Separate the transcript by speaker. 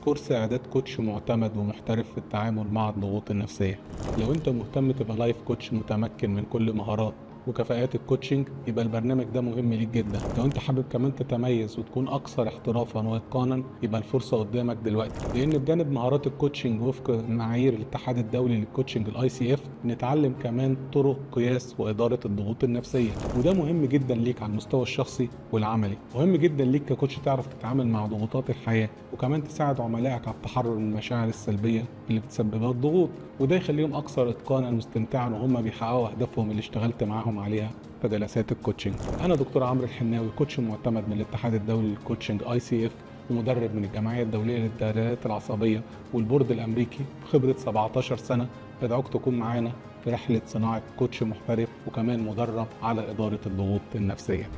Speaker 1: كورس إعداد كوتش معتمد ومحترف في التعامل مع الضغوط النفسية. لو أنت مهتم تبقى لايف كوتش متمكن من كل مهارات وكفاءات الكوتشنج، يبقى البرنامج ده مهم ليك جدا. لو انت حابب كمان تتميز وتكون اكثر احترافا واتقانا، يبقى الفرصه قدامك دلوقتي، لان بجانب مهارات الكوتشنج وفق معايير الاتحاد الدولي للكوتشنج الاي سي اف، نتعلم كمان طرق قياس واداره الضغوط النفسيه، وده مهم جدا ليك على المستوى الشخصي والعملي. مهم جدا ليك ككوتش تعرف تتعامل مع ضغوطات الحياه، وكمان تساعد عملائك على التحرر من المشاعر السلبيه اللي بتسببها الضغوط، وده يخليهم اكثر اتقانا واستمتاعا وهم بيحققوا اهدافهم اللي اشتغلت معاهم عليها في جلسات الكوتشنج. انا دكتور عمرو الحناوي، كوتش معتمد من الاتحاد الدولي للكوتشنج اي سي اف، ومدرب من الجمعيه الدوليه للتدريبات العصبيه والبورد الامريكي بخبره 17 سنه. بدعوك تكون معانا في رحله صناعه كوتش محترف وكمان مدرب على اداره الضغوط النفسيه.